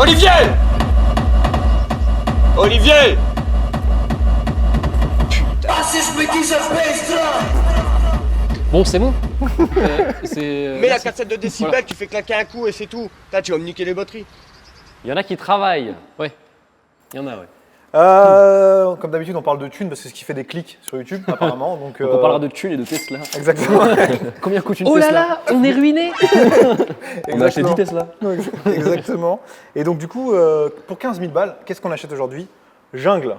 Olivier! Olivier! Bon, c'est bon. Mets la cassette de décibels, voilà. Tu fais claquer un coup et c'est tout. Là, tu vas me niquer les batteries. Il y en a qui travaillent. Ouais, il y en a, ouais. Comme d'habitude, on parle de thunes parce que c'est ce qui fait des clics sur YouTube, apparemment. Donc, on parlera de thunes et de Tesla. Exactement. Combien coûte une Tesla? Oh là là, on est ruiné. On a acheté 10 Tesla. Exactement. Et donc, du coup, pour 15 000 balles, qu'est-ce qu'on achète aujourd'hui? Jungle.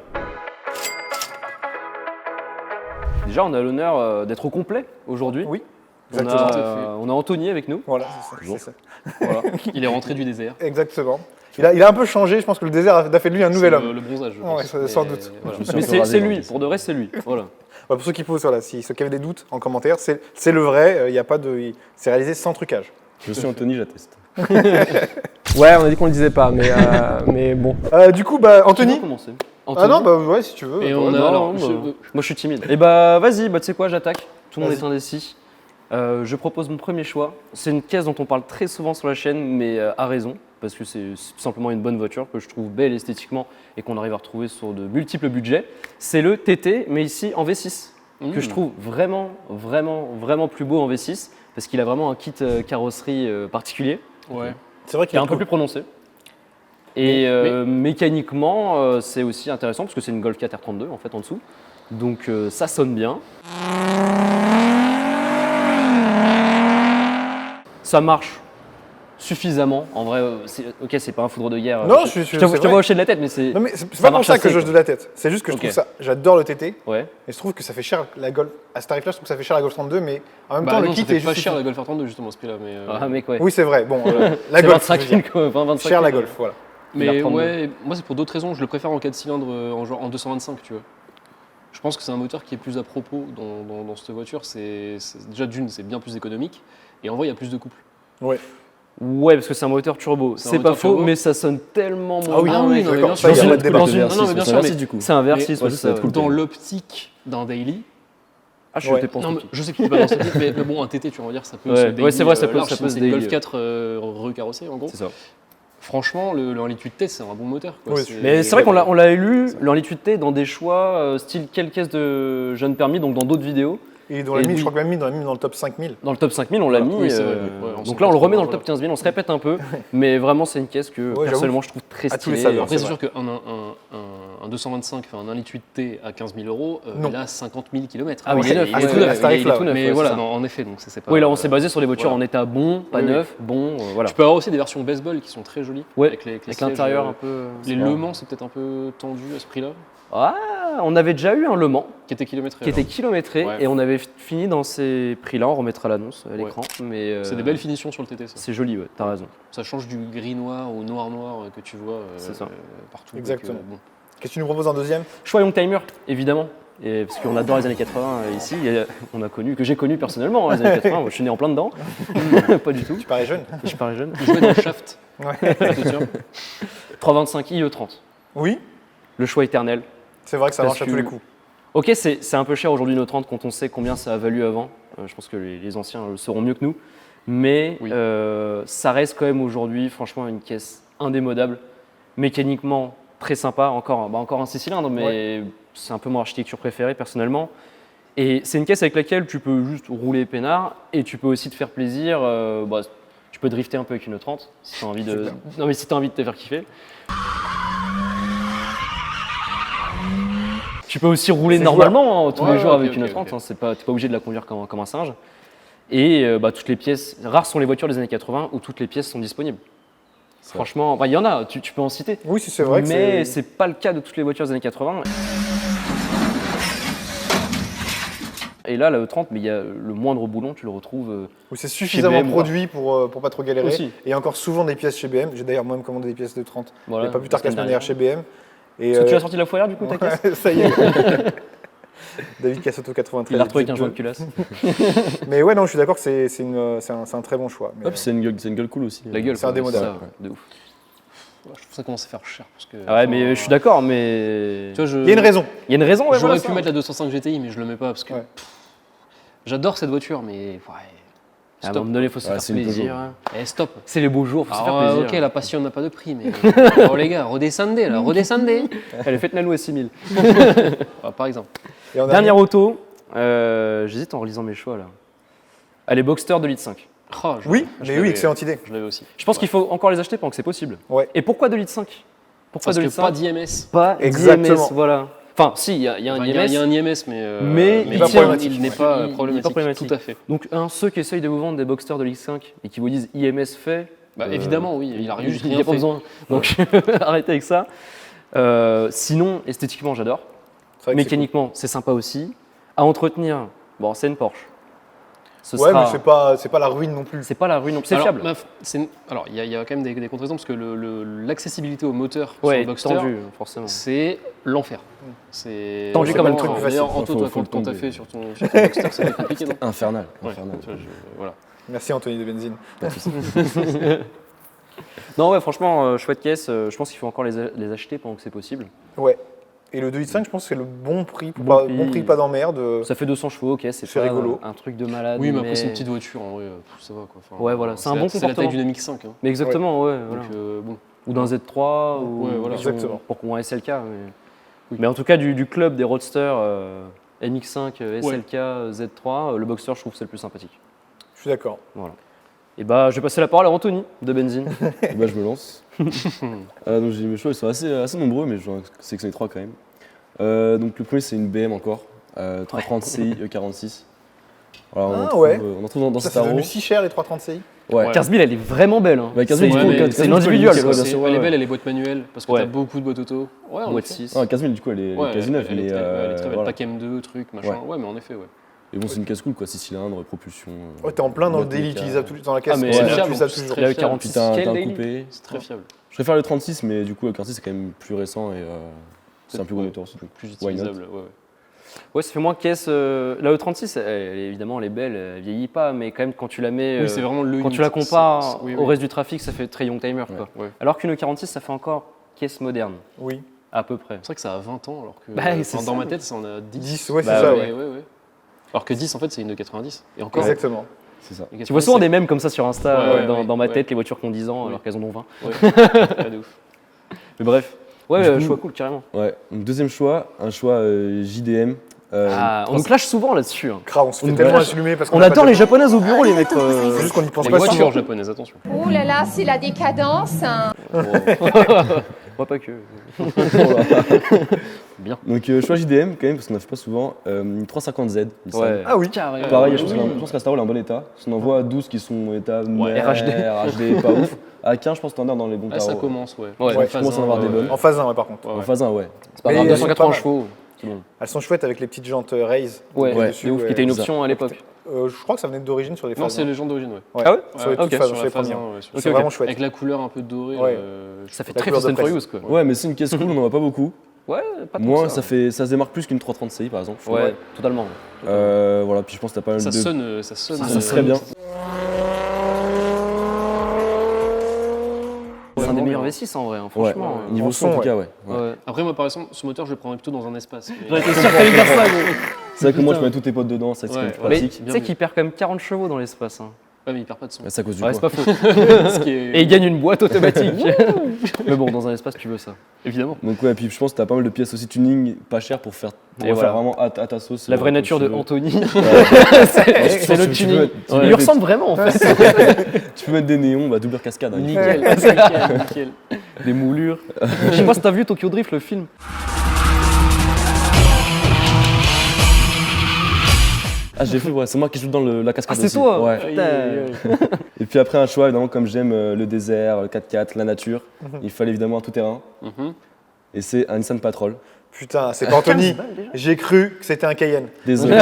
Déjà, on a l'honneur d'être au complet aujourd'hui. Oui. On a Anthony avec nous. Voilà, c'est ça. Voilà. Il est rentré du désert. Exactement. Il a un peu changé, je pense que le désert a fait de lui un nouvel homme. Le bronzage, je pense. Ouais, sans doute. Voilà. Mais c'est lui, pour de vrai, c'est lui. Voilà. Pour ceux qui posent, voilà, ceux qui avaient des doutes en commentaire, c'est le vrai, il y a pas de, c'est réalisé sans trucage. Je suis Anthony, j'atteste. Ouais, on a dit qu'on le disait pas, mais bon. Du coup, Anthony. Commencer. Ah non, ouais, si tu veux. Et on a, alors, moi je suis timide. Et vas-y, tu sais quoi, j'attaque. Tout le monde est indécis. Je propose mon premier choix. C'est une caisse dont on parle très souvent sur la chaîne, mais à raison, parce que c'est tout simplement une bonne voiture que je trouve belle esthétiquement et qu'on arrive à retrouver sur de multiples budgets. C'est le TT, mais ici en V6, que je trouve vraiment plus beau en V6, parce qu'il a vraiment un kit carrosserie particulier. Ouais. C'est vrai Qui est un peu plus prononcé. Et mécaniquement, c'est aussi intéressant parce que c'est une Golf 4 R32 en fait en dessous. Donc ça sonne bien. Ça marche suffisamment. En vrai, c'est pas un foudre de guerre. Non, je te vois hocher de la tête, mais c'est. Non, mais c'est pas pour ça que je hoche de la tête. C'est juste que je trouve ça. J'adore le TT. Ouais. Et je trouve que ça fait cher la Golf. À ce tarif-là, je trouve que ça fait cher la Golf 32, mais en même temps, le kit est pas cher la Golf R32 justement à ce prix-là. Mais Ah, mec, ouais. Oui, c'est vrai. Bon, la Golf. 25 cher la Golf, voilà. Mais ouais, moi c'est pour d'autres raisons. Je le préfère en 4 cylindres en 225, tu vois. Je pense que c'est un moteur qui est plus à propos dans cette voiture. Déjà d'une, c'est bien plus économique. Et en vrai, il y a plus de couple. Ouais, parce que c'est un moteur turbo. C'est pas faux, mais ça sonne tellement moins bien. Ah oui, non, mais bien sûr. Ça, il y a pas de débat. Non, mais bien sûr, du coup. C'est un Versys, ouais, ça. Dans l'optique d'un daily. Ah, je sais pas. Je sais que tu pas dans cette optique, mais bon, un TT, tu vois, on va dire, ça peut se daily. Ouais, c'est vrai, ça peut large, se c'est une Golf 4 recarrossée, en gros. C'est ça. Franchement, le 1,8 litre T, c'est un bon moteur. Quoi. Oui, mais c'est vrai qu'on l'a élu, le 1,8 litre T, dans des choix style quelle caisse de jeunes permis, donc dans d'autres vidéos. Et dans la je crois que même dans le top 5000. Dans le top 5000, on l'a mis. Oui, vrai, donc là, on le remet dans le top 15 000, on se répète un peu. Mais vraiment, c'est une caisse que personnellement, je trouve très stylée. Après, c'est sûr qu'un 225, enfin un 1,8 T à 15 000 €, il a 50 000 km. Ah oui, il est neuf. Mais voilà, en effet, donc c'est pas. Oui, là, on s'est basé sur des voitures en état bon, pas neuf, bon, voilà. Tu peux avoir aussi des versions baseball qui sont très jolies. Avec l'intérieur un peu. Les Le Mans, c'est peut-être un peu tendu à ce prix-là. Ah, on avait déjà eu un Le Mans qui était kilométré. Et on avait fini dans ces prix-là. On remettra l'annonce à l'écran. Mais c'est des belles finitions sur le TT. C'est joli, ouais, t'as raison. Ça change du gris-noir au noir-noir que tu vois partout. Exactement. Qu'est-ce que tu nous proposes en deuxième? Choix Youngtimer, évidemment. Et parce qu'on adore les années 80 ici. Que j'ai connu personnellement les années 80. Moi, je suis né en plein dedans. Pas du tout. Tu parais jeune. Je parais jeune. Je jouais dans le Shaft. Ouais. 325 IE30. Oui. Le choix éternel. C'est vrai que ça marche à tous les coups. Ok, c'est un peu cher aujourd'hui une E30 quand on sait combien ça a valu avant. Je pense que les anciens le sauront mieux que nous. Mais ça reste quand même aujourd'hui, franchement, une caisse indémodable. Mécaniquement, très sympa. Encore un 6 cylindres, mais c'est un peu mon architecture préférée personnellement. Et c'est une caisse avec laquelle tu peux juste rouler peinard et tu peux aussi te faire plaisir. Tu peux drifter un peu avec une E30 si tu as envie de. Non, mais si tu as envie de te faire kiffer. Tu peux aussi rouler normalement tous les jours avec une E30, t'es pas obligé de la conduire comme un singe. Et toutes les pièces, rares sont les voitures des années 80 où toutes les pièces sont disponibles. Franchement, il y en a, tu peux en citer. Oui, c'est vrai. Mais c'est pas le cas de toutes les voitures des années 80. Et là, la E30, mais il y a le moindre boulon, tu le retrouves. Oui, c'est suffisamment BM, produit pour pas trop galérer. Aussi. Et il y a encore souvent des pièces chez BM. J'ai d'ailleurs moi-même commandé des pièces de 30. Voilà, et pas plus tard qu'à la semaine dernière chez BM. Et tu l'as sorti de la fourrière du coup, ta caisse? Ça y est. David Cassotto 93. Il l'a retrouvé avec un joint de culasse. Mais ouais, non, je suis d'accord que c'est un très bon choix. Mais c'est une gueule cool aussi. La gueule, c'est indémodable. De ouf. Je trouve ça commence à faire cher. Parce que, ouais, mais je suis d'accord, mais. Tu vois, il y a une raison. Il y a une raison, J'aurais pu mettre la 205 GTI, mais je le mets pas parce que. J'adore cette voiture, mais. À un moment donné, il faut se faire c'est une plaisir. Eh, stop. C'est les beaux jours, faut se faire Alors, plaisir. ok, la passion n'a pas de prix, mais. Oh les gars, redescendez là, redescendez. Allez, faites-la nous à 6000. Ah, par exemple. Et en Dernière auto, j'hésite en relisant mes choix là. Allez, Boxster de litre 5. Oh, Oui, je mais l'avais- oui, excellente idée. Je l'avais aussi. Je pense qu'il faut encore les acheter pendant que c'est possible. Ouais. Et pourquoi 2 litres 5? Pourquoi Parce 2 que litres pas 5? d'IMS. Pas Exactement. d'IMS, voilà. Enfin, si, il y a un Enfin, IMS. il y a un IMS, Mais il il, n'est pas problématique. il n'est il pas n'est problématique. pas problématique. Tout à fait. Donc, ceux qui essayent de vous vendre des Boxster de litre 5 et qui vous disent IMS fait. Bah, évidemment, oui, il a rien, juste Il n'y rien a pas fait. besoin. Donc, arrêtez avec ça. Sinon, esthétiquement, j'adore. C'est vrai que Mécaniquement, c'est sympa aussi. À entretenir, bon, c'est une Porsche. Ce c'est cool. Ouais, sera- mais c'est pas la ruine non plus. c'est pas la rue non plus. C'est Alors, fiable. Alors, il y a quand même des contre-exemples parce que l'accessibilité au moteur sur Ouais, le Boxster, tendu, forcément. c'est l'enfer. C'est Tendu comme un truc plus D'ailleurs, facile. Anto, Faut toi, le quand t'as tomber. fait sur ton Boxster, c'était compliqué, non Infernal. Ouais, Infernal. tu vois, voilà. Merci Anthony de Benzine. Non, ouais, franchement, chouette caisse. Je pense qu'il faut encore les acheter pendant que c'est possible. Ouais. Et le 2,5 litres, je pense que c'est le bon prix. Bon prix. Bon prix, pas d'emmerde. Ça fait 200 chevaux, ok, c'est C'est pas rigolo. un truc de malade. Oui, mais après, mais c'est une petite voiture, en vrai, ça va quoi. Enfin, Ouais, voilà, c'est un bon C'est la taille comportement. d'une MX-5. Hein. Mais exactement, ouais. Donc, voilà. bon. Ou d'un Z3, ou Ouais, voilà. Exactement. pour qu'on ait SLK. Mais en tout cas, du club des roadsters MX5, SLK, Z3, le Boxster, je trouve que c'est le plus sympathique. Je suis d'accord. Et bah, je vais passer la parole à Anthony de Benzine. Et bah, je me lance. Donc, j'ai mes choix, ils sont assez nombreux, mais j'en ai sélectionné 3 quand même. Donc, le premier, c'est une BM encore. 330 Ci E46. Voilà, Ah, ouais. On en trouve dans Ça, ce c'est tarot. devenu si cher les 330 Ci. Ouais. 15 000, elle est vraiment belle. Hein. Bah, 15 000, C'est- du coup, ouais, 15 000, c'est une du coup, individuelle. elle est- quoi. bien sûr, Elle est ouais. belle, elle est boîte manuelle parce que Ouais. t'as beaucoup de boîtes auto. Ouais, en Boîte effet. 6. Non, 15 000, du coup, elle est Ouais, quasi neuve. elle est mais, très belle. voilà. Pack M2, truc, machin. Ouais, mais en effet, ouais. Et bon, c'est une caisse cool, quoi. 6 cylindres, propulsion. Ouais, t'es en plein dans le boîte daily méca. utilisable dans la caisse. Ah, mais c'est c'est bien, fiable, tu savais en plus, toujours. Il y a eu fiable. 46 Puis t'as quel un daily coupé. C'est très fiable. Je préfère le 36, mais du coup, le 46, c'est quand même plus récent et c'est un plus gros moteur aussi. Donc, Plus why not. utilisable. Ouais. Ouais, ça fait moins caisse. La E36, évidemment, elle est belle, elle vieillit pas, mais quand même, quand tu la mets. Oui, c'est vraiment le. Quand unit. tu la compares C'est- oui, au oui. reste du trafic, ça fait très young timer. Quoi. Ouais. Alors qu'une E46, ça fait encore caisse moderne, Oui. à peu près. C'est vrai que ça a 20 ans, alors que. Bah, c'est dans ça. ma tête, ça en a 10. 10, ouais, c'est Bah ça, ouais. ouais. Alors que 10, en fait, c'est une de 90. Et encore. Exactement. C'est ça. Tu vois souvent des mèmes comme ça sur Insta, Ouais, ouais, dans ma ouais. tête, les voitures qui ont 10 ans Oui. alors qu'elles en ont 20. Ouais, de ouf. Mais bref. Ouais, Du coup- choix cool, carrément. Ouais. Donc, deuxième choix, un choix JDM. On nous clash souvent là-dessus. Hein. Crah, on se fait On tellement clash. insulter parce qu'on On a adore pas les de- japonaises au bureau, les mecs. C'est juste qu'on n'y pense Les pas voitures souvent. japonaises, attention. Oh là là, c'est la décadence. Hein. Moi, pas que. Donc, choix JDM quand même, parce qu'on n'en fait pas souvent. Une 350Z. Nissan. Ouais. Ah oui. Carrément. Pareil, Ouais, je pense qu'Astaro est en bon état. Si on en voit 12 qui sont état RHD, pas ouf. À 15, je pense que t'en as dans les bons Ah, tarots. ça commence, ouais. Ouais, En je phase commence à en 1, avoir des bonnes. En phase 1, ouais, par contre. En phase 1, ouais. C'est pas Mais grave, elles sont 280 pas mal. chevaux. C'est bon. Elles sont chouettes avec les petites jantes Raise. Ouais, dessus, de ouf, qui était une option à l'époque. Je crois que ça venait d'origine sur les Non, phases. c'est les gens d'origine, ouais. Ouais. Ah ouais Sur les Ah, toutes ok. phases, Sur sur la les phase premières. 1, ouais. C'est vraiment chouette. Avec la couleur un peu dorée. Ouais. Ça fait La très couleur Fast de and presse. Furious, quoi. Ouais, mais c'est une caisse cool, on n'en voit pas beaucoup. Ouais, pas tant Moi, que ça se démarque plus qu'une 330 Ci par exemple. je trouve. Ouais, totalement. Voilà, puis je pense que t'as pas mal Ça de. sonne. Ça serait bien. C'est un des meilleurs V6 en vrai, hein, Ouais, franchement. niveau en son en son, tout cas, ouais. Ouais. Après, moi, par exemple, ce moteur, je le prendrais plutôt dans un espace. mais- J'en étais sûr que t'allais dire ça, gros. C'est vrai que moi je mets tous tes potes dedans, ça c'est Ouais, quand même plus ouais. Mais pratique. tu bien sais mieux. qu'il perd quand même 40 chevaux dans l'espace. Hein. Ouais, mais il perd pas de son. Ouais, c'est à cause du Ouais, c'est poids. pas faux. Ce qui est- Et il gagne une boîte automatique. Mais bon, dans un espace, tu veux ça. Évidemment. Donc ouais, puis je pense que t'as pas mal de pièces aussi tuning pas chères pour faire, Et voilà. vraiment à ta sauce. La vraie comme nature tu de veux. Anthony, Ouais. c'est le tu peux tuning. mettre- tu Il peux lui mettre- ressemble vraiment en fait. Tu peux mettre des néons, bah doubleur cascade. Hein, Nickel, nickel, nickel. Des moulures. Je sais pas si t'as vu Tokyo Drift, le film. Ah j'ai fait, ouais, c'est moi qui joue dans la cascade Ah, c'est aussi. toi Ouais. Putain. Et puis après un choix, évidemment, comme j'aime le désert, le 4x4, la nature, il fallait évidemment un tout-terrain. Mhm. Et c'est un Nissan Patrol. Putain, c'est pas Anthony. J'ai cru que c'était un Cayenne. Désolé.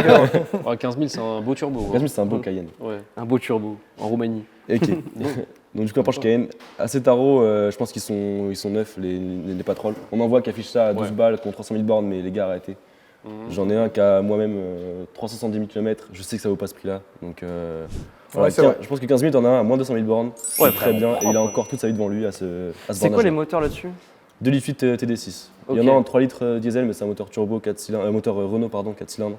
Ouais, 15 000, c'est un beau turbo. hein. 15 000, c'est un beau Cayenne. Ouais. Un beau turbo en Roumanie. Ok. Donc du coup, un Porsche Cayenne. Assez tarot, je pense qu'ils sont neufs, les Patrol. On en voit qui affichent ça à 12 Ouais. balles contre 300 000 bornes, mais les gars, arrêtez. Mhm. J'en ai un qui a moi-même 370 000 km. Je sais que ça vaut pas ce prix-là. Donc voilà, Ouais, c'est vrai. je pense que 15 000, t'en as un à moins de 200 000 bornes. C'est Ouais, très bien. vraiment. Et il a encore toute sa vie devant lui à ce C'est quoi bornage. les moteurs là-dessus 2 litres 8 TD6. Il y Ok. en a en 3 litres diesel, mais c'est un moteur turbo 4 cylindres, moteur Renault, pardon, 4 cylindres.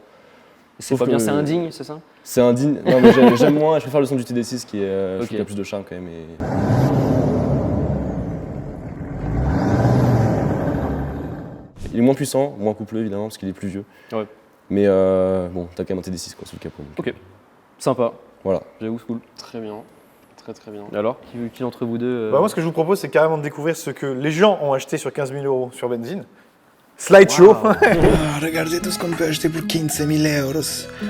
C'est Sauf pas bien, que- c'est indigne, c'est ça? C'est un digne. Non, mais j'aime moins, je préfère le son du TD6 qui est. Je trouve Ok. qu'il y a plus de charme quand même. Il est moins puissant, moins coupleux évidemment, parce qu'il est plus vieux. Ouais. Mais bon, t'as quand même un TD6 quoi, sous le capot. donc. Ok. Sympa, Voilà. j'avoue, c'est cool. Très bien. Très bien. Alors, qui d'entre vous deux Bah, moi, ce que je vous propose, c'est carrément de découvrir ce que les gens ont acheté sur 15 000 euros sur Benzine. Slideshow. Ah, regardez tout ce qu'on peut acheter pour 15 000 euros.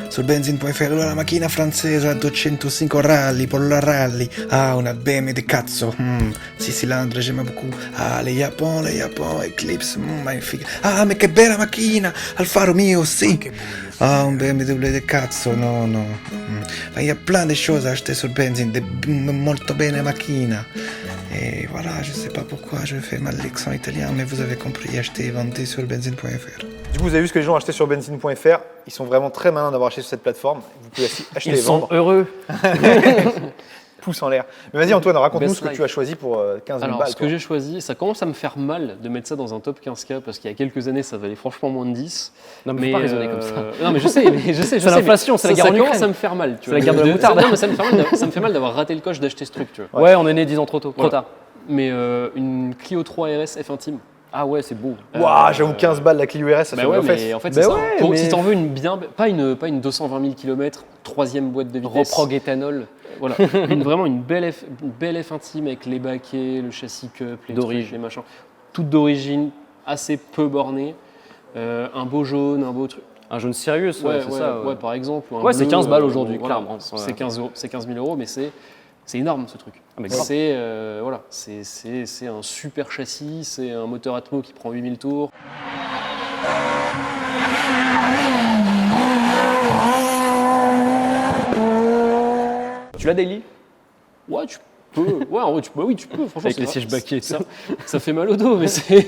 Sur Benzine.fr, allora, la macchina francese a 205 rally, pour la rally. Ah, una BMW de cazzo. 6 cylindres, j'aime beaucoup. Ah, les Japon, Eclipse, magnifique. Ah, mais che bella macchina, Alfa Romeo, sì. Ah, un BMW de cazzo, no. Ma il y a plein de choses à acheter sur Benzine, de molto bene macchina. Et voilà, je sais pas pourquoi je fais mal l'accent italien, mais vous avez compris, acheter et vendre sur benzine.fr. Du coup, vous avez vu ce que les gens ont acheté sur Benzine.fr. Ils sont vraiment très malins d'avoir acheté sur cette plateforme. Vous pouvez aussi acheter Ils et sont vendre. heureux. Pouce en l'air. Mais vas-y, Antoine, raconte-nous Best ce que life. tu as choisi pour 15 000 Alors, balles. ce que j'ai choisi, ça commence à me faire mal de mettre ça dans un top 15K parce qu'il y a quelques années, ça valait franchement moins de 10. Non, mais faut pas raisonner comme ça. Non, mais je sais. C'est l'inflation, c'est la guerre en Ça commence Ukraine. à me faire mal. Tu C'est vois. la guerre de la moutarde. Non, mais ça me fait mal d'avoir raté le coche d'acheter ce truc, tu vois. Ouais, on est né 10 ans trop tôt, trop Voilà. tard. Mais une Clio 3 RS F intime. Ah ouais, c'est beau. Waouh, j'avoue, 15 balles la Clio RS, ça Bah fait ouais, mal aux fesses. mais en fait, Bah c'est ça. ouais, Pour- mais- Si t'en veux une bien, pas une 220 000 km, troisième boîte de vitesse. Reprog éthanol. Voilà, vraiment une belle F intime avec les baquets, le châssis cup, les D'origine. trucs, les machins. Toutes d'origine, assez peu bornées. Un beau jaune, un beau truc. Un jaune Sirius, ouais, c'est ça. Ouais, par exemple. ou un Ouais, c'est bleu, 15 balles aujourd'hui, voilà. clairement. C'est 15 000 euros, mais c'est énorme ce truc. Ah, mais grave. C'est voilà, c'est un super châssis, c'est un moteur Atmo qui prend 8000 tours. Tu l'as daily? Ouais, tu peux. Ouais, en vrai, oui, tu peux. Franchement, Avec c'est les vrai- sièges baquets, ça fait mal au dos, mais c'est.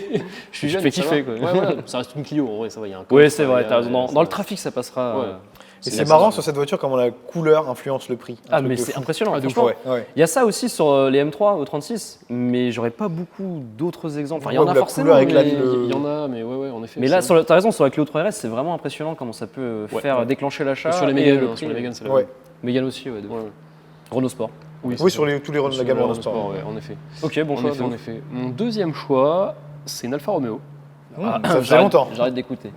Je suis Je jeune. fais ça kiffer, va. quoi. Ouais, voilà, ça reste une Clio, en vrai, ça va. Il y a un Ouais, coffre, c'est vrai, il y a- t'as raison. Dans ça le va. trafic, ça passera. Ouais. Et c'est marrant sur cette voiture comment la couleur influence le prix. Un Ah, truc mais de c'est fou. impressionnant. Ah, de Franchement, Ouais. il y a ça aussi sur les M3 au 36, mais j'aurais pas beaucoup d'autres exemples. Enfin, il y en Ouais, a où la forcément. couleur éclate mais... le- Il y en a, mais ouais, en effet. Mais là, c'est- t'as raison, sur la Clio 3RS, c'est vraiment impressionnant comment ça peut Ouais, faire ouais. déclencher l'achat. sur les et Mégane, le hein, prix. sur les Mégane, c'est la Ouais. Mégane aussi, ouais. de ouf. Ouais. Renault Sport. Oui, Oui, sur tous les Renault de la gamme Renault Sport. ouais, en effet. Ok, bon En choix. effet, bon. en effet. Mon deuxième choix, c'est une Alfa Romeo. Ça faisait J'arrête- longtemps. J'arrête d'écouter.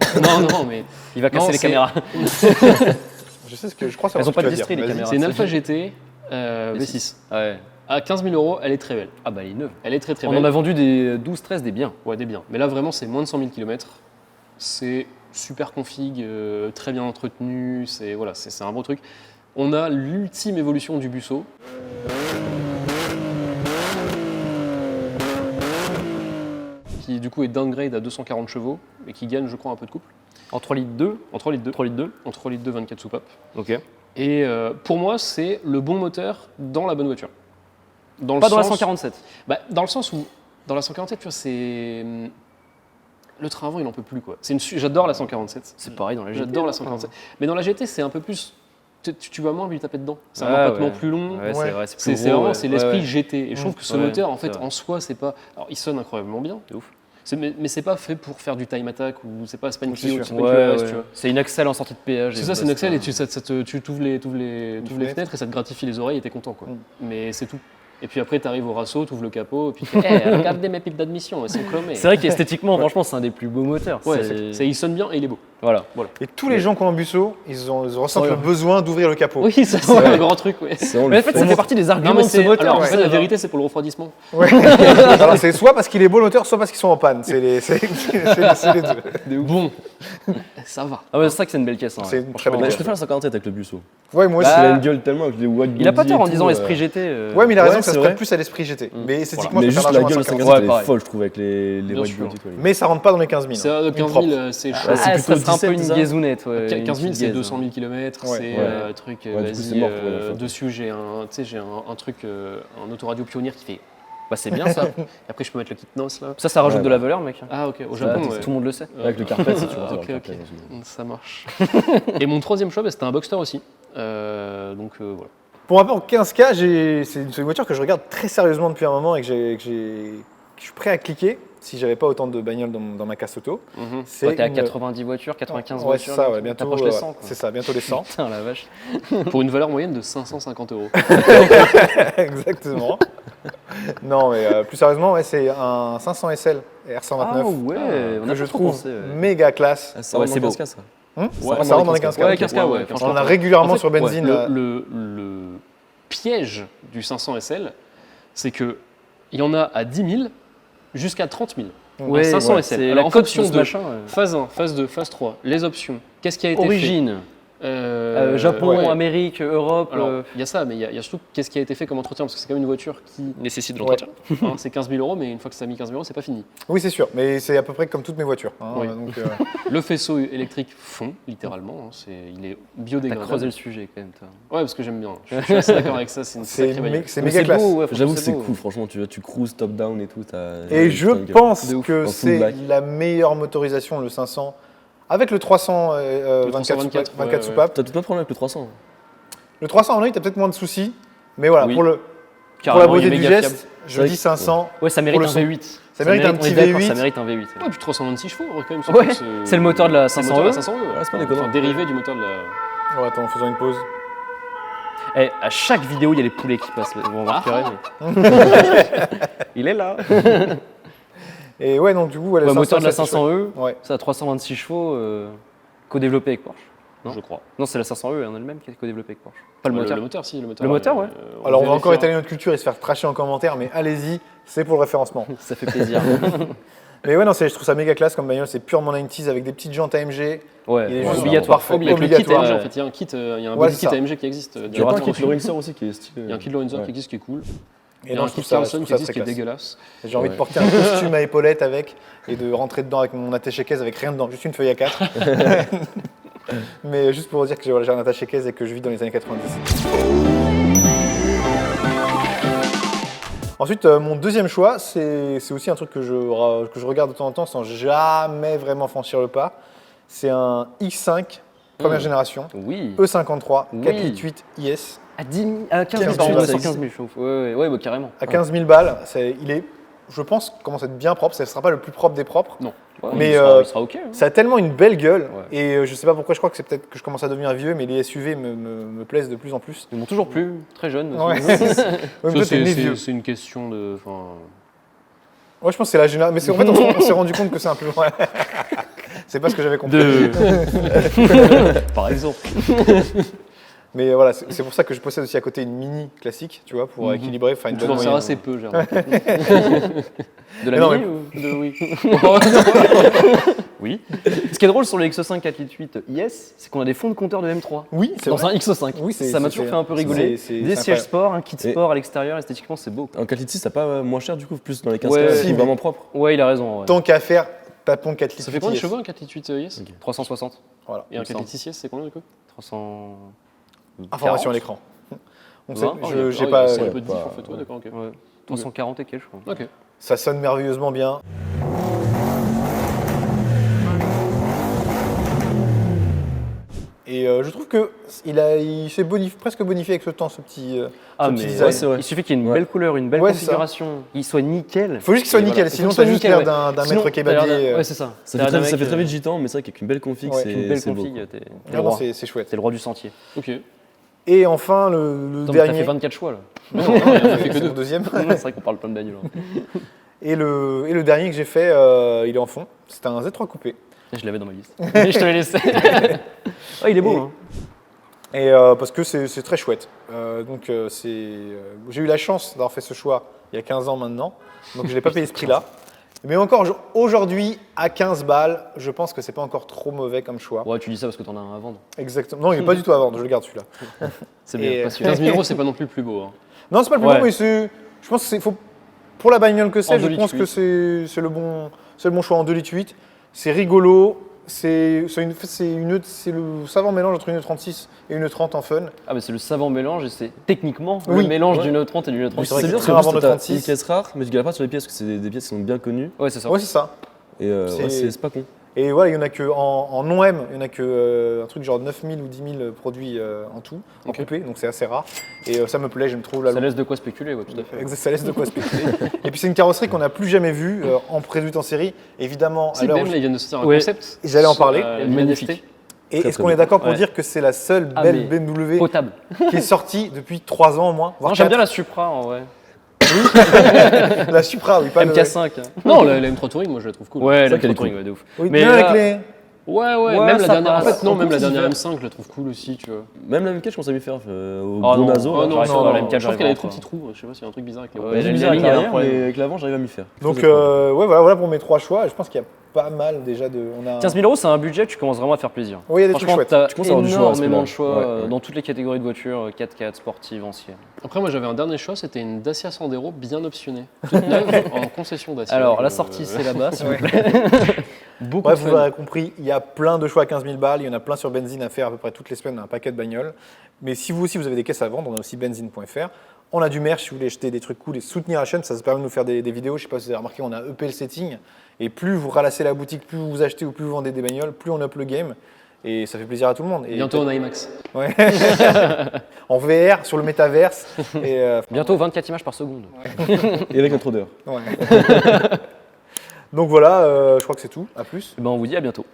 non, mais Il va casser Non, les c'est- caméras. Je sais ce que je crois Elles savoir ont ce pas que de tu vas distri, dire. les Vas-y. caméras. c'est une Alfa GT V6. Ouais. À 15 000 euros, elle est très belle. Ah bah, elle est neuve. Elle est très très On belle. en a vendu des 12-13, des biens. Ouais, des biens. Mais là, vraiment, c'est moins de 100 000 km. C'est super config, très bien entretenu. C'est un beau truc. On a l'ultime évolution du Busso. Qui du coup est downgrade à 240 chevaux et qui gagne, je crois, un peu de couple. En 3 litres 2. En 3 litres 2. 3 litres 2. En 3 litres 2, 24 soupapes. Ok. Et pour moi, c'est le bon moteur dans la bonne voiture. Dans le Pas dans la sens- 147. Bah, dans le sens où, dans la 147, tu vois, c'est. Le train avant, il en peut plus, quoi. J'adore la 147. C'est pareil dans la GT. J'adore la 147. Mais dans la GT, c'est un peu plus. Tu vas moins lui taper dedans. C'est un Ah, empattement ouais. plus long. Ouais, c'est Ouais. vrai. C'est C'est plus c'est gros, vraiment ouais. c'est l'esprit Ouais, ouais. GT. Et je trouve que ce Ouais, moteur, en c'est fait, vrai. en soi, c'est pas. Alors, il sonne incroyablement bien. C'est ouf. Mais c'est pas fait pour faire du time attack ou c'est pas une C'est Clio, sûr. c'est pas une Ouais, Clio RS, ouais. tu vois. C'est une Axel en sortie de péage. C'est ça, c'est une Axel et tu t'ouvres les fenêtres. fenêtres et ça te gratifie les oreilles et t'es content, quoi. Mm. Mais c'est tout. Et puis après, t'arrives au Rasso, t'ouvres le capot et puis tu fais, hey, regardez mes pipes d'admission, elles sont chromées. C'est vrai qu'esthétiquement, franchement, c'est un des plus beaux moteurs. Ouais, C'est- il sonne bien et il est beau. Voilà. Et tous les gens qui ont un Busso, ils ressentent le besoin d'ouvrir le capot. Oui, ça c'est un grand truc, ouais. C'est vraiment Mais le en fait, fait. ça fait partie des arguments Non, mais de ce c'est moteur. alors, en ouais. fait, la vérité, c'est pour le refroidissement. Ouais. Alors c'est soit parce qu'il est beau le moteur, soit parce qu'ils sont en panne. C'est les deux. Bon, ça va. Ah ouais, c'est vrai que c'est une belle caisse. hein, C'est ouais. une très belle Mais je caisse. préfère la 147 avec le Busso. Ouais, moi aussi. Parce Bah, qu'il a une gueule tellement avec les white Il a pas body tort et en disant tout, esprit GT. Ouais, mais il a raison, Ouais, ça c'est se vrai. prête plus à l'esprit GT. Mais esthétiquement, Mais je juste préfère la gueule de largement 147 Ouais, elle est pareil. folle, je trouve, avec les Bien white sûr. body. quoi. Mais ça rentre pas dans les 15 000. C'est hein. 15 Propre. 000, c'est chaud. Ah, c'est ça plutôt sera un peu 17, une ça. gazounette. Ouais, 15 000, une c'est petite 200 000 km. Ouais. C'est Ouais. truc, Ouais, du coup, vas-y, c'est mort pour la fois. dessus, j'ai un truc, un autoradio pionnière qui fait. Bah, c'est bien ça. Et après, je peux mettre le kit NOS là. Ça rajoute Ouais, de la valeur, mec. Ah, ok, au Ça, Japon, tout ouais. Tout le monde le sait. Avec le carpet, si tu vois. Ok, ok. Ça marche. Et mon troisième choix, bah, c'était un Boxster aussi. Donc voilà. Pour ma part, en 15K, c'est une voiture que je regarde très sérieusement depuis un moment et que je suis prêt à cliquer si j'avais pas autant de bagnoles dans ma casse auto. T'es à 90 voitures, 95 Ouais, voitures. c'est ça, ouais, bientôt. T'approches les 100. Quoi. C'est ça, bientôt les 100. Putain, la vache. Pour une valeur moyenne de 550 €. Exactement. Non, mais plus sérieusement, ouais, c'est un 500 SL R129 Ah ouais, on que a je pas trop trouve pensé. Ouais. méga classe. Ah, ça Ouais, rentre c'est dans beau. 15K, ça. Ça rentre dans les 15K. Ouais, 15K, ouais. On en a régulièrement En fait, sur benzine. ouais, le piège du 500 SL, c'est que il y en a à 10 000 jusqu'à 30 000. Ouais, 500 ouais, SL. c'est Alors, la en cote fonction de ce de machin. phase 1, phase 2, phase 3, les options, qu'est-ce qui a été Origine. fait Japon, ouais. Amérique, Europe. Alors, il y a ça, mais il y a surtout qu'est-ce qui a été fait comme entretien, parce que c'est quand même une voiture qui nécessite de l'entretien. C'est 15 000 €, mais une fois que ça a mis 15 000 €, c'est pas fini. Oui, c'est sûr, mais c'est à peu près comme toutes mes voitures. Hein, Oui. donc, Le faisceau électrique fond, littéralement, il est T'as biodégradable. creusé le sujet quand même, toi. Ouais, parce que j'aime bien. Je suis assez d'accord avec ça, c'est une c'est sacrée bagnole. c'est méga classe. beau, ouais, franchement, J'avoue que c'est beau. cool, franchement, tu cruises top down et tout. Et je pense De ouf. que En full c'est black. la meilleure motorisation, le 500, avec le 300 24 ouais. soupapes. T'as peut-être pas de problème avec le 300. Le 300 en ligne, t'as peut-être moins de soucis, mais voilà, Oui. pour la Carrément, beauté il est du méga geste, fiable. je dis 500. Ouais, ça mérite Pour un le son. V8. Ça mérite un on est petit d'accord, V8. Ça mérite un V8. Ouais, puis 326 chevaux, quand même. Ouais, course, c'est le moteur de la c'est le moteur de 500E. la 500E. Ouais, c'est pas déconnant. Enfin, dérivé du moteur de la. Oh, attends, faisons une pause. Eh, à chaque vidéo, il y a les poulets qui passent. Vous remarquerez. mais- Il est là. Et ouais, donc du coup, le Le moteur de la 500, c'est chouette. 500E, Ouais. ça a 326 chevaux, co-développé avec Porsche. Non Je crois. Non, c'est la 500E en elle-même qui est co-développée avec Porsche. Pas le Ouais, moteur. Le moteur, si, le moteur. Le moteur, ouais. Alors, on va encore vérifiera. étaler notre culture et se faire tracher en commentaire, mais allez-y, c'est pour le référencement. Ça fait plaisir. Mais ouais, non, je trouve ça méga classe comme bagnole, c'est purement 90s avec des petites jantes AMG. Ouais, Il est c'est juste obligatoire. parfait. Il y a que le kit Obligatoire. AMG, en fait. Il y a un kit, il y a un Ouais, body c'est kit ça. AMG qui existe. Il y a pas un kit reçu. Lorenzer aussi qui est stylé. Il y a un kit Lorenzer Ouais. qui existe qui est cool. Et Il y a non, un je trouve kit ça, Carlson je qui trouve ça existe très qui est classe. dégueulasse. J'ai envie de porter un costume à épaulettes avec et de rentrer dedans avec mon attaché-caisse avec rien dedans, juste une feuille à 4. Mais juste pour dire que j'ai un attaché-caisse et que je vis dans les années 90. Ensuite, mon deuxième choix, c'est aussi un truc que je regarde de temps en temps sans jamais vraiment franchir le pas. C'est un X5 première génération, Oui. E53, Oui. 4.8 IS. À 10 000, à 15 000, 15 000, pardon, ça 115 existe. 000 chauffes. Ouais, bah, carrément. À 15 000 balles, il est, je pense, commence à être bien propre. Ça ne sera pas le plus propre des propres. Non. Ouais, Mais, il sera OK. hein. Ça a tellement une belle gueule. Ouais. Et je sais pas pourquoi, je crois que c'est peut-être que je commence à devenir vieux, mais les SUV me plaisent de plus en plus. Ils m'ont toujours plu, très jeune. Ouais. aussi. Ouais, Ça, toi, t'es né vieux. c'est une question de. Enfin, Ouais, je pense que c'est la génération. Mais en fait, on s'est rendu compte que c'est un peu. Ouais. C'est pas ce que j'avais compris. Par exemple. Mais voilà, c'est pour ça que je possède aussi à côté une mini classique, tu vois, pour équilibrer, faire une tu bonne t'en sers moyenne. assez peu, j'ai remarqué. De la Mais non, mini mais- ou... Oui. Oui. Ce qui est drôle sur le X5 4.8 IS, c'est qu'on a des fonds de compteur de M3. Oui, c'est Dans vrai. un X5. Oui, c'est- ça m'a c'est- toujours fait un peu rigoler. c'est Des sièges incroyable. sport, un kit Et- sport à l'extérieur, esthétiquement c'est beau. Un 4 litres 6, c'est pas moins cher du coup, plus dans les 15 Ouais, k si, c'est mais- vraiment propre. Ouais, il a raison. Ouais. Tant qu'à faire, tapons 4 litres. Ça fait combien de IS. chevaux un 4.8 IS 360. Voilà. Et un Il me semble. 4.6 IS, c'est combien du coup 300. Information 40. à l'écran. On sait, 20, j'ai pas. C'est un ouais, peu de pas- diff en fait, ouais, d'accord, ok. Ouais. 340 et quelques, je crois. Ok. Ça sonne merveilleusement bien. Et je trouve que il s'est presque bonifié avec ce temps, ce petit. Ah, ce mais petit design. ouais, c'est vrai. il suffit qu'il y ait une Ouais. belle couleur, une belle Ouais, c'est ça. configuration, il soit nickel. Il faut juste qu'il soit Et nickel, voilà. sinon Faut qu'il t'as soit juste nickel, l'air ouais. d'un Sinon, maître t'as l'air kebabier. d'un- Ouais, c'est ça. Ça T'as l'air d'un fait mec, très vite gitan, mais c'est vrai qu'avec une belle config, Ouais. Avec une belle c'est beau. config, t'es le Vraiment, roi. c'est chouette. T'es le roi du sentier. Ok. Et enfin, le Attends, mais t'as dernier. fait 24 choix là. Non, non, il en a fait que C'est deux. mon deuxième. C'est vrai qu'on parle plein de bagnoles. hein. Et le dernier que j'ai fait, il est en fond. C'était un Z3 coupé. Je l'avais dans ma liste. Mais je te l'ai laissé. Ah, il est beau, Et- hein. Et parce que c'est très chouette. J'ai eu la chance d'avoir fait ce choix il y a 15 ans maintenant. Donc je ne l'ai pas payé ce prix-là. Mais encore aujourd'hui, à 15 balles, je pense que c'est pas encore trop mauvais comme choix. Ouais, tu dis ça parce que t'en as un à vendre. Exactement. Non, il n'est pas du tout à vendre, je le garde celui-là. C'est Et- bien. Parce que 15 000 €, c'est pas non plus le plus beau. Hein. Non, c'est pas le plus Ouais. bon, mais je pense que pour la bagnole que c'est, En je 2,8 pense que c'est le bon choix en 2,8 litres. C'est rigolo. C'est le savant mélange entre une 36 et une 30 en fun. Ah, mais c'est le savant mélange et c'est techniquement Oui. le mélange Ouais. d'une 30 et d'une 36. vrai C'est que bien c'est parce très que rare t'as dans le 36. une pièce rare, mais tu galères pas sur les pièces parce que c'est des pièces qui sont bien connues. Ouais, c'est ça. Oh. Ouais, c'est ça. Et ouais, C'est- c'est pas con. Et voilà, il y en a que en non-M, il y en a que un truc genre 9000 ou 10 000 produits en tout, en coupé, donc c'est assez rare. Et ça me plaît, j'aime trop la Ça laisse de quoi spéculer, ouais, tout à fait. Exact, ça laisse de quoi spéculer. Et puis c'est une carrosserie qu'on n'a plus jamais vue en produite en série. Évidemment, Si, alors même là, ils viennent de sortir un Ouais. concept. J'allais en parler. Magnifique. et Très, est-ce très qu'on est bien. d'accord pour Ouais. dire que c'est la seule Ah, belle mais BMW Potable. qui est sortie depuis 3 ans au moins, voire Non, j'aime 4. bien la Supra en vrai. La Supra, oui, pas le... MK5. hein. Non, la M3 Touring, moi je la trouve cool. Ouais, la qu'elle est Touring, ouais, de ouf. Oui, Mais bien là- avec les... Ouais, Ouais, même la ça dernière. En passe. fait, non, même la En plus, dernière il M5, je la trouve cool aussi, tu vois. Même la M4, je commence à m'y faire au Oh gros non, naso. Oh là. non, j'arrive non, pas à la non, M4, je trouve j'arrive qu'elle a des pas. trop petits trous. Je sais pas s'il y a un truc bizarre avec les Ouais, Ouais, la j'ai bizarre avec ligne, elle a un l'arrière, problème. mais avec l'avant, j'arrive à m'y faire. Donc Très, très cool. voilà pour mes 3 choix. Je pense qu'il y a pas mal déjà de... On a... 15 000 euros, c'est un budget, tu commences vraiment à faire plaisir. Oui, il y a des trucs Franchement, chouettes. t'as Tu commences à avoir du choix à ce énormément de moment-là. choix Ouais, ouais. dans toutes les catégories de voitures, 4x4, sportives, anciennes. Après, moi j'avais un dernier choix, c'était une Dacia Sandero bien optionnée. Toute neuve en concession Dacia. Alors, la sortie, c'est là-bas, s'il vous Ouais. plaît. Beaucoup Bref, de vous fun. l'aurez compris, il y a plein de choix à 15 000 balles, il y en a plein sur Benzine à faire à peu près toutes les semaines, on a un paquet de bagnoles. Mais si vous aussi vous avez des caisses à vendre, on a aussi benzine.fr. On a du merch si vous voulez acheter des trucs cool et soutenir la chaîne, ça se permet de nous faire des vidéos. Je sais pas si vous avez remarqué, on a EP le setting. Et plus vous ralassez la boutique, plus vous achetez ou plus vous vendez des bagnoles, plus on up le game. Et ça fait plaisir à tout le monde. Et Bientôt en IMAX. Ouais. En VR, sur le métaverse. Et, Bientôt 24 images par seconde. Et avec notre odeur. ouais. Donc voilà, je crois que c'est tout. À plus. Eh ben, on vous dit à bientôt.